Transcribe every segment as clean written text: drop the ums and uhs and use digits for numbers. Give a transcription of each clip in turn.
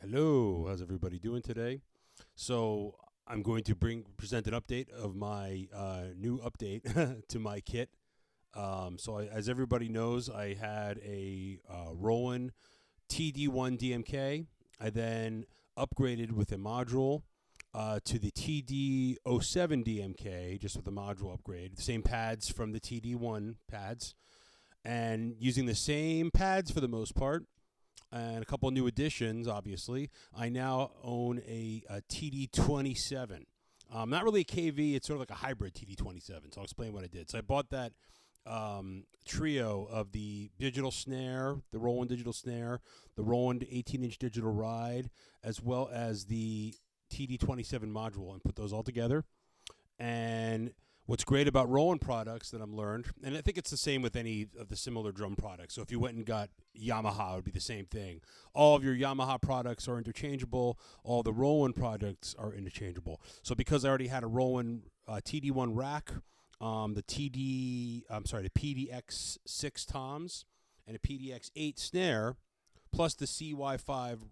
Hello, how's everybody doing today? So I'm going to present an update of my new update to my kit. As everybody knows, I had a Roland TD1 DMK. I then upgraded with a module to the TD07 DMK, just with a module upgrade. The same pads from the TD1 pads, and using the same pads for the most part and a couple new additions, obviously, I now own a TD27. Not really a KV, it's sort of like a hybrid TD27, so I'll explain what I did. So I bought that trio of the digital snare, the Roland digital snare, the Roland 18-inch digital ride, as well as the TD27 module, and put those all together. And what's great about Roland products that I've learned, and I think it's the same with any of the similar drum products. So if you went and got Yamaha, it would be the same thing. All of your Yamaha products are interchangeable. All the Roland products are interchangeable. So because I already had a Roland TD1 rack, the PDX6 toms, and a PDX8 snare, plus the CY5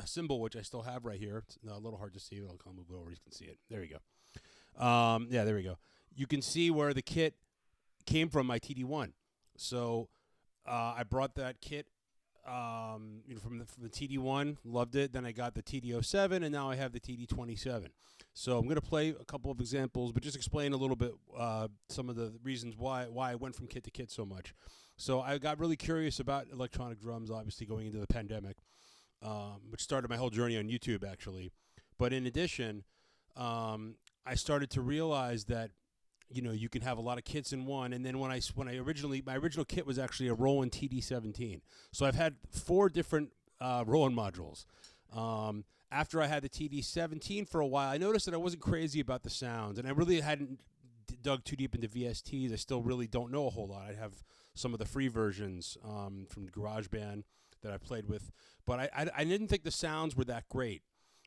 cymbal, which I still have right here. It's a little hard to see, but I'll move it over. You can see it. There we go. There we go. You can see where the kit came from, my TD1. So I brought that kit from the TD1, loved it. Then I got the TD07, and now I have the TD27. So I'm going to play a couple of examples, but just explain a little bit some of the reasons why I went from kit to kit so much. So I got really curious about electronic drums, obviously going into the pandemic, which started my whole journey on YouTube, actually. But in addition, I started to realize that you can have a lot of kits in one. And then my original kit was actually a Roland TD17. So I've had 4 different Roland modules. After I had the TD17 for a while, I noticed that I wasn't crazy about the sounds, and I really hadn't dug too deep into VSTs. I still really don't know a whole lot. I have some of the free versions from GarageBand that I played with, but I didn't think the sounds were that great.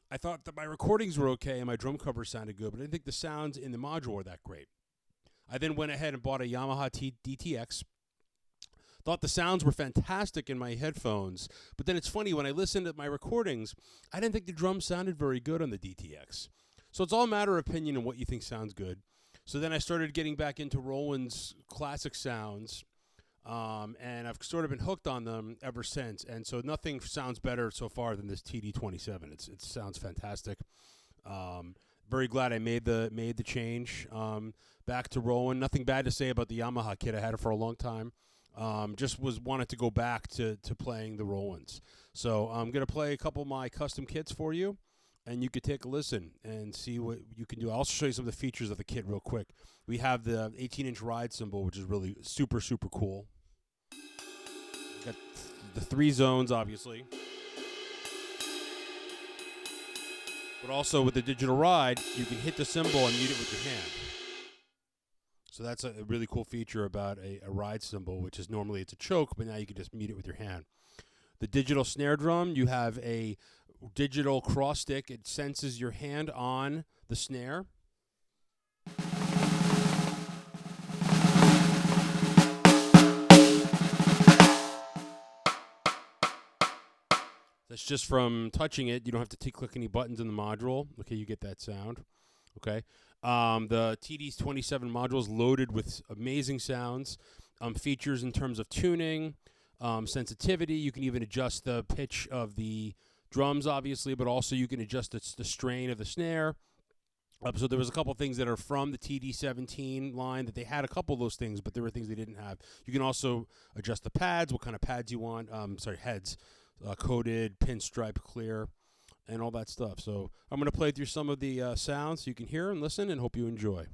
I thought that my recordings were okay and my drum covers sounded good, but I didn't think the sounds in the module were that great. I then went ahead and bought a Yamaha DTX. Thought the sounds were fantastic in my headphones, but then it's funny, when I listened to my recordings, I didn't think the drums sounded very good on the DTX. So it's all a matter of opinion and what you think sounds good. So then I started getting back into Roland's classic sounds, and I've sort of been hooked on them ever since. And so nothing sounds better so far than this TD27. It sounds fantastic. Very glad I made the change back to Roland. Nothing bad to say about the Yamaha kit. I had it for a long time. Just wanted to go back to playing the Rolands. So I'm going to play a couple of my custom kits for you, and you could take a listen and see what you can do. I'll also show you some of the features of the kit real quick. We have the 18-inch ride cymbal, which is really super, super cool. Got the 3 zones, obviously. But also with the digital ride, you can hit the cymbal and mute it with your hand. So that's a really cool feature about a ride cymbal, which is normally it's a choke, but now you can just mute it with your hand. The digital snare drum, you have a digital cross stick. It senses your hand on the snare. That's just from touching it. You don't have to click any buttons in the module. Okay, you get that sound. Okay. The TD27 module is loaded with amazing sounds, features in terms of tuning, sensitivity. You can even adjust the pitch of the drums, obviously, but also you can adjust the strain of the snare. So there was a couple things that are from the TD17 line that they had a couple of those things, but there were things they didn't have. You can also adjust the pads, what kind of pads you want. Heads, coated, pinstripe, clear, and all that stuff. So I'm going to play through some of the sounds so you can hear and listen, and hope you enjoy.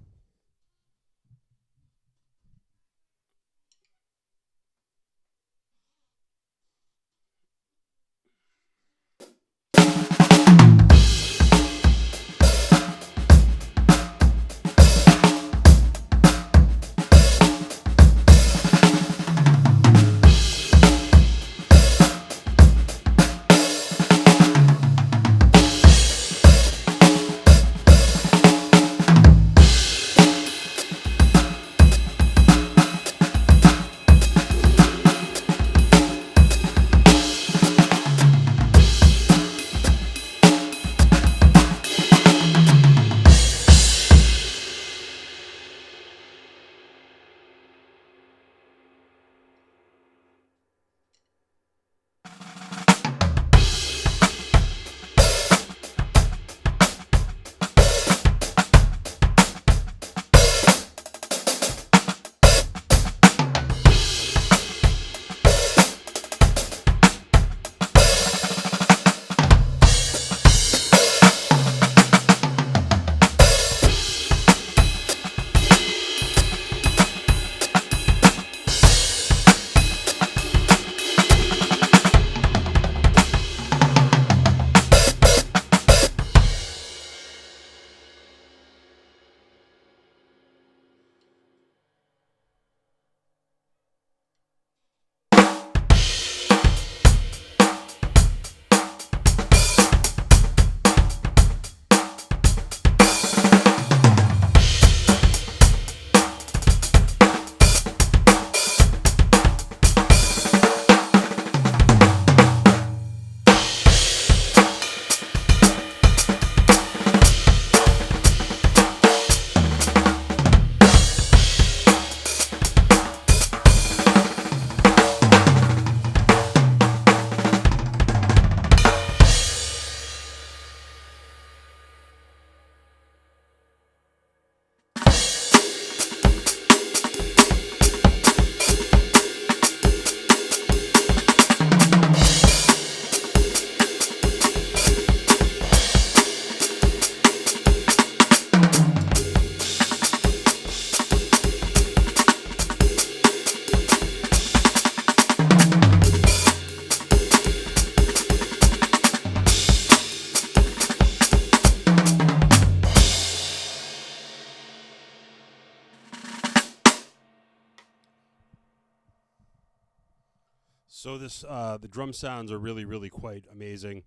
So this the drum sounds are really really quite amazing.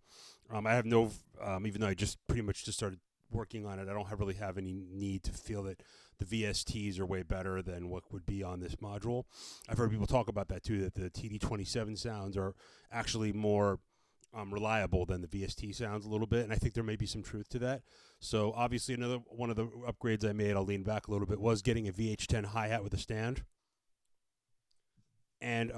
I have no even though I just pretty much just started working on it, I don't really have any need to feel that the VSTs are way better than what would be on this module. I've heard people talk about that too, that the TD27 sounds are actually more reliable than the VST sounds a little bit, and I think there may be some truth to that. So obviously another one of the upgrades I made, I'll lean back a little bit, was getting a VH10 hi-hat with a stand. And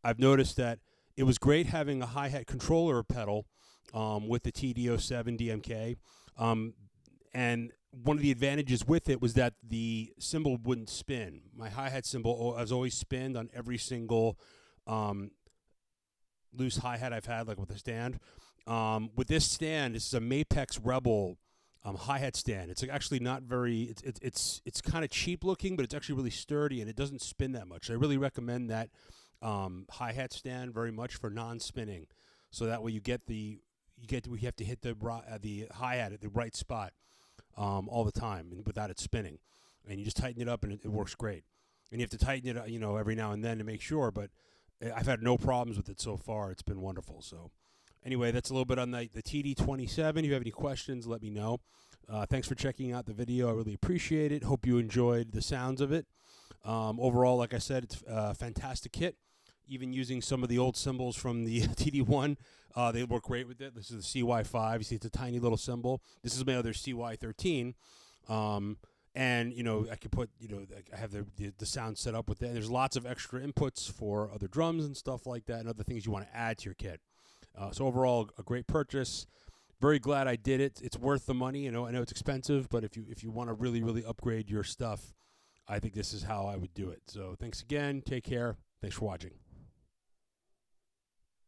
I've noticed that it was great having a hi-hat controller pedal with the TD27 DMK. And one of the advantages with it was that the cymbal wouldn't spin. My hi-hat cymbal has always spinned on every single loose hi-hat I've had, like with a stand. With this stand, this is a Mapex Rebel hi-hat stand. It's actually not very. It's kind of cheap looking, but it's actually really sturdy and it doesn't spin that much. I really recommend that hi-hat stand very much for non-spinning. So that way we have to hit the hi-hat at the right spot all the time and without it spinning, and you just tighten it up and it works great. And you have to tighten it, every now and then to make sure. But I've had no problems with it so far. It's been wonderful. So anyway, that's a little bit on the TD27. If you have any questions, let me know. Thanks for checking out the video. I really appreciate it. Hope you enjoyed the sounds of it. Overall, like I said, it's a fantastic kit. Even using some of the old cymbals from the TD1, they work great with it. This is the CY5. You see it's a tiny little cymbal. This is my other CY13. And, I could put, I have the sound set up with it. And there's lots of extra inputs for other drums and stuff like that and other things you want to add to your kit. So overall, a great purchase. Very glad I did it. It's worth the money. I know it's expensive, but if you want to really, really upgrade your stuff, I think this is how I would do it. So thanks again. Take care. Thanks for watching.